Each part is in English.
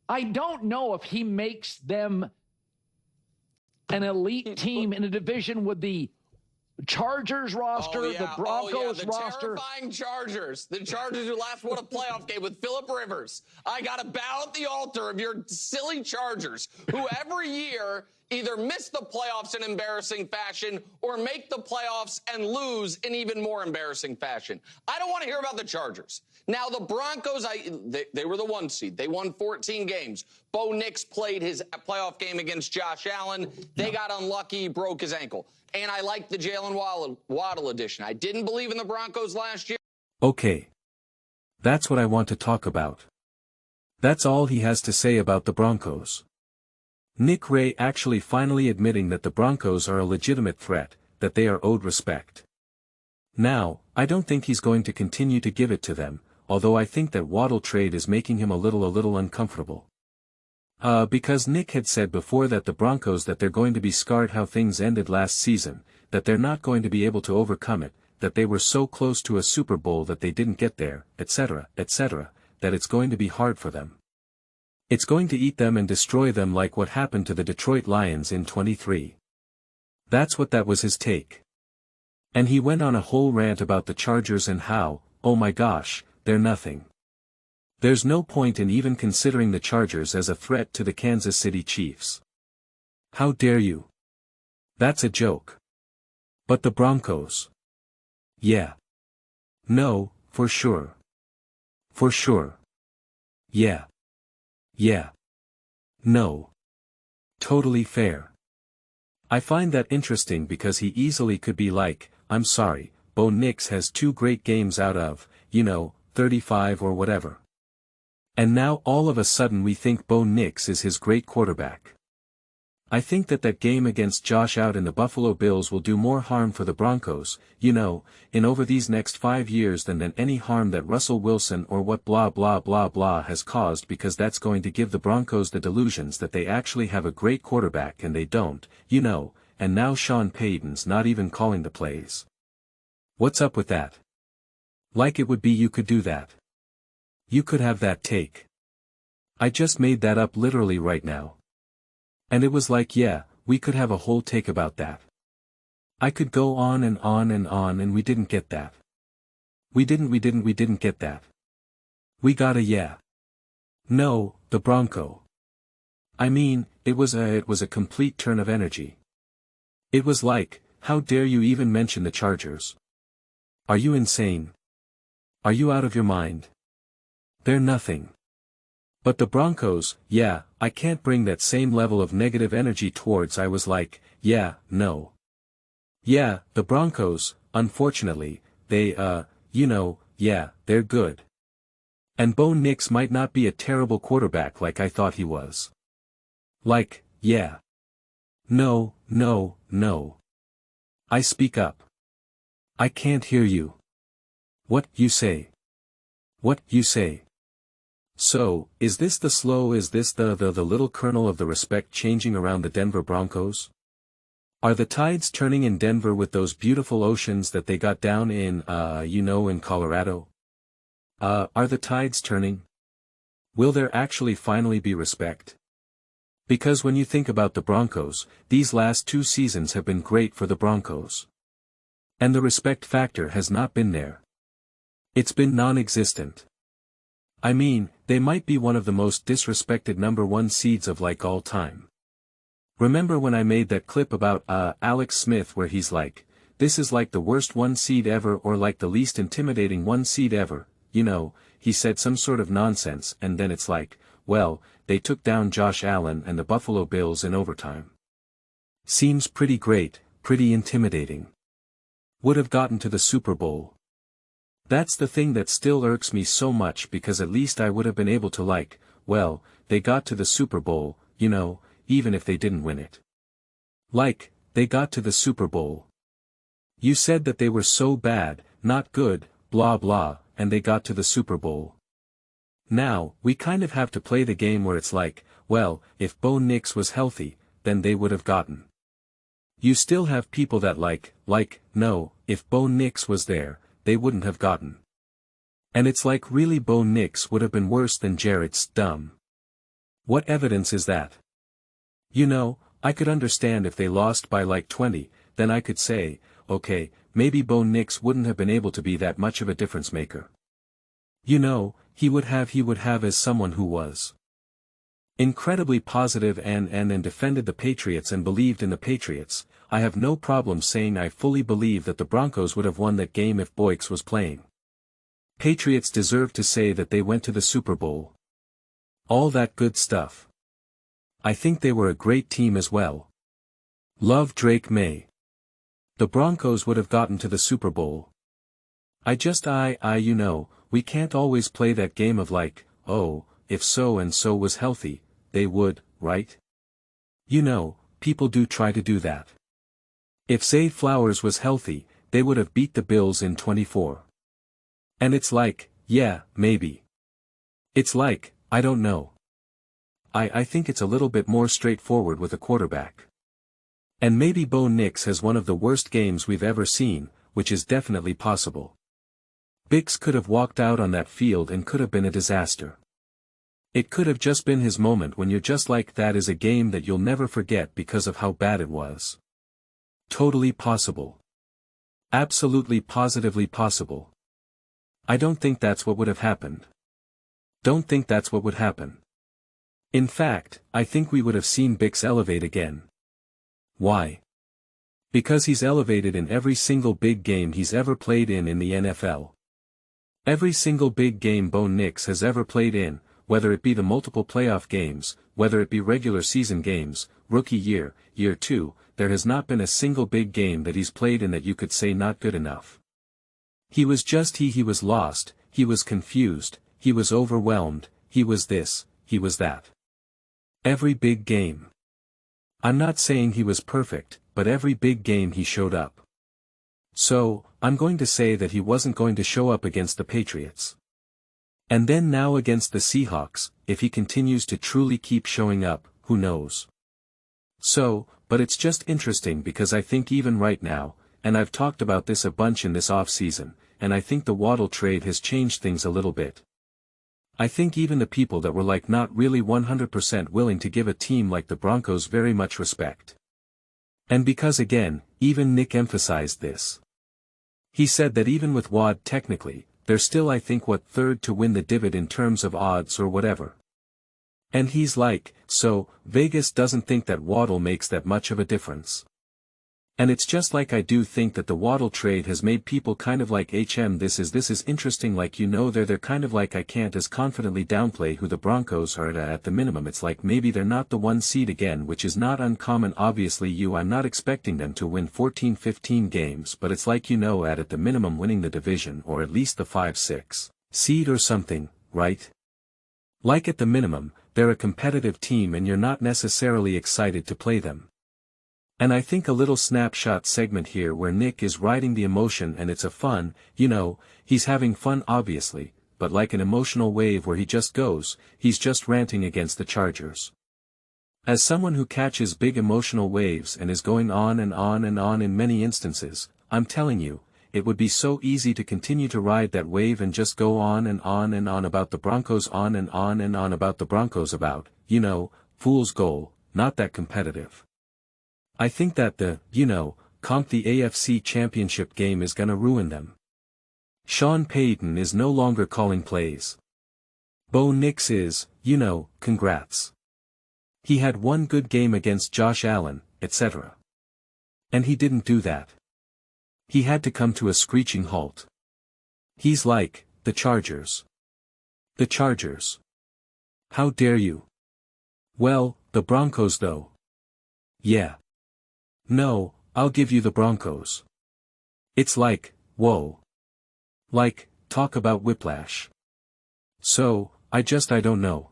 I don't know if he makes them an elite team in a division with the Chargers roster, the Broncos the roster. Terrifying Chargers. The Chargers who last won a playoff game with Phillip Rivers. I got to bow at the altar of your silly Chargers, who every year either miss the playoffs in embarrassing fashion or make the playoffs and lose in even more embarrassing fashion. I don't want to hear about the Chargers. Now, the Broncos, they were the 1 seed. They won 14 games. Bo Nix played his playoff game against Josh Allen. They got unlucky, broke his ankle. And I like the Jalen Waddle edition. I didn't believe in the Broncos last year. Okay. That's what I want to talk about. That's all he has to say about the Broncos. Nick Ray actually finally admitting that the Broncos are a legitimate threat, that they are owed respect. Now, I don't think he's going to continue to give it to them, although I think that Waddle trade is making him a little uncomfortable. Because Nick had said before that the Broncos that they're going to be scarred how things ended last season, that they're not going to be able to overcome it, that they were so close to a Super Bowl that they didn't get there, etc., that it's going to be hard for them. It's going to eat them and destroy them like what happened to the Detroit Lions in 23. That's what that was his take. And he went on a whole rant about the Chargers and how, oh my gosh, they're nothing. There's no point in even considering the Chargers as a threat to the Kansas City Chiefs. How dare you? That's a joke. But the Broncos? Yeah. No, for sure. For sure. Yeah. Yeah. No. Totally fair. I find that interesting because he easily could be like, I'm sorry, Bo Nix has 2 great games out of, 35 or whatever. And now all of a sudden we think Bo Nix is his great quarterback. I think that game against Josh out in the Buffalo Bills will do more harm for the Broncos, in over these next 5 years than any harm that Russell Wilson or what blah blah blah blah has caused, because that's going to give the Broncos the delusions that they actually have a great quarterback and they don't, and now Sean Payton's not even calling the plays. What's up with that? Like it would be you could do that. You could have that take. I just made that up literally right now. And it was like, yeah, we could have a whole take about that. I could go on and on and on, and we didn't get that. We didn't get that. We got a yeah. No, the Bronco. I mean, it was a complete turn of energy. It was like, how dare you even mention the Chargers? Are you insane? Are you out of your mind? They're nothing. But the Broncos, yeah, I can't bring that same level of negative energy towards. I was like, yeah, no. Yeah, the Broncos, unfortunately, they, yeah, they're good. And Bo Nix might not be a terrible quarterback like I thought he was. Like, yeah. No. I speak up. I can't hear you. What you say? What you say? So, is this the little kernel of the respect changing around the Denver Broncos? Are the tides turning in Denver with those beautiful oceans that they got down in Colorado? Are the tides turning? Will there actually finally be respect? Because when you think about the Broncos, these last 2 seasons have been great for the Broncos. And the respect factor has not been there. It's been non-existent. I mean, they might be one of the most disrespected number 1 seeds of like all time. Remember when I made that clip about Alex Smith where he's like, this is like the worst 1 seed ever or like the least intimidating 1 seed ever, he said some sort of nonsense, and then it's like, well, they took down Josh Allen and the Buffalo Bills in overtime. Seems pretty great, pretty intimidating. Would have gotten to the Super Bowl. That's the thing that still irks me so much, because at least I would have been able to like, well, they got to the Super Bowl, even if they didn't win it. Like, they got to the Super Bowl. You said that they were so bad, not good, blah blah, and they got to the Super Bowl. Now, we kind of have to play the game where it's like, well, if Bo Nix was healthy, then they would have gotten. You still have people that like, no, if Bo Nix was there, they wouldn't have gotten. And it's like really Bo Nix would have been worse than Jarrett's dumb. What evidence is that? You know, I could understand if they lost by like 20, then I could say, okay, maybe Bo Nix wouldn't have been able to be that much of a difference maker. You know, he would have as someone who was incredibly positive and defended the Patriots and believed in the Patriots. I have no problem saying I fully believe that the Broncos would have won that game if Boyks was playing. Patriots deserve to say that they went to the Super Bowl. All that good stuff. I think they were a great team as well. Love Drake May. The Broncos would have gotten to the Super Bowl. You know, we can't always play that game of like, oh, if so and so was healthy, they would, right? You know, people do try to do that. If Zay Flowers was healthy, they would have beat the Bills in 24. And it's like, yeah, maybe. It's like, I don't know. I think it's a little bit more straightforward with a quarterback. And maybe Bo Nix has one of the worst games we've ever seen, which is definitely possible. Bix could have walked out on that field and could have been a disaster. It could have just been his moment when you're just like, that is a game that you'll never forget because of how bad it was. Totally possible. Absolutely positively possible. I don't think that's what would have happened. Don't think that's what would happen. In fact, I think we would have seen Bix elevate again. Why? Because he's elevated in every single big game he's ever played in the NFL. Every single big game Bo Nix has ever played in, whether it be the multiple playoff games, whether it be regular season games, rookie year, year 2, there has not been a single big game that he's played in that you could say not good enough. He was just he was lost, he was confused, he was overwhelmed, he was this, he was that. Every big game. I'm not saying he was perfect, but every big game he showed up. So, I'm going to say that he wasn't going to show up against the Patriots. And then now against the Seahawks, if he continues to truly keep showing up, who knows? So, but it's just interesting because I think even right now, and I've talked about this a bunch in this off-season, and I think the Waddle trade has changed things a little bit. I think even the people that were like not really 100% willing to give a team like the Broncos very much respect. And because again, even Nick emphasized this. He said that even with Wadd technically, they're still I think third to win the divot in terms of odds or whatever. And he's like, so, Vegas doesn't think that Waddle makes that much of a difference. And it's just like I do think that the Waddle trade has made people kind of like this is interesting, like you know they're kind of like I can't as confidently downplay who the Broncos are at the minimum. It's like maybe they're not the 1 seed again, which is not uncommon obviously. I'm not expecting them to win 14-15 games, but it's like at the minimum winning the division or at least the 5-6 seed or something, right? Like at the minimum, they're a competitive team and you're not necessarily excited to play them. And I think a little snapshot segment here where Nick is riding the emotion and it's a fun, he's having fun obviously, but like an emotional wave where he just goes, he's just ranting against the Chargers. As someone who catches big emotional waves and is going on and on and on in many instances, I'm telling you, it would be so easy to continue to ride that wave and just go on and on and on about the Broncos, on and on and on about the Broncos, about, fool's goal, not that competitive. I think that the AFC Championship game is gonna ruin them. Sean Payton is no longer calling plays. Bo Nix is, congrats. He had one good game against Josh Allen, etc. And he didn't do that. He had to come to a screeching halt. He's like, the Chargers. The Chargers. How dare you? Well, the Broncos though. Yeah. No, I'll give you the Broncos. It's like, whoa. Like, talk about whiplash. So, I don't know.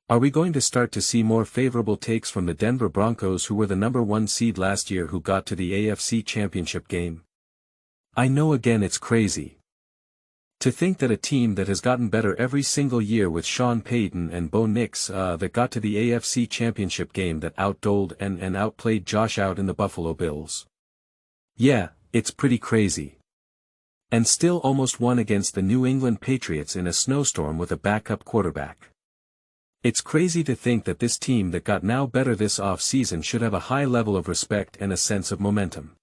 Are we going to start to see more favorable takes from the Denver Broncos, who were the number 1 seed last year, who got to the AFC Championship game? I know again it's crazy. To think that a team that has gotten better every single year with Sean Payton and Bo Nix that got to the AFC Championship game that outdoled and outplayed Josh out in the Buffalo Bills. Yeah, it's pretty crazy. And still almost won against the New England Patriots in a snowstorm with a backup quarterback. It's crazy to think that this team that got now better this off-season should have a high level of respect and a sense of momentum.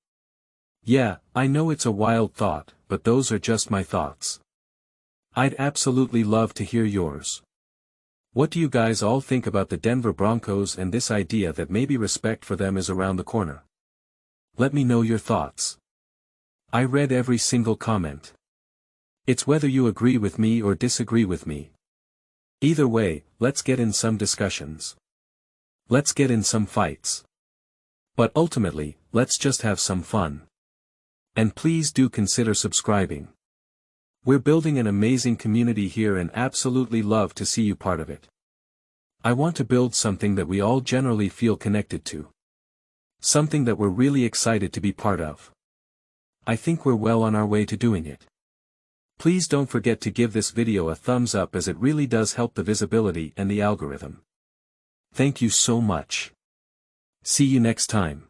Yeah, I know it's a wild thought, but those are just my thoughts. I'd absolutely love to hear yours. What do you guys all think about the Denver Broncos and this idea that maybe respect for them is around the corner? Let me know your thoughts. I read every single comment. It's whether you agree with me or disagree with me. Either way, let's get in some discussions. Let's get in some fights. But ultimately, let's just have some fun. And please do consider subscribing. We're building an amazing community here and absolutely love to see you part of it. I want to build something that we all generally feel connected to. Something that we're really excited to be part of. I think we're well on our way to doing it. Please don't forget to give this video a thumbs up as it really does help the visibility and the algorithm. Thank you so much. See you next time.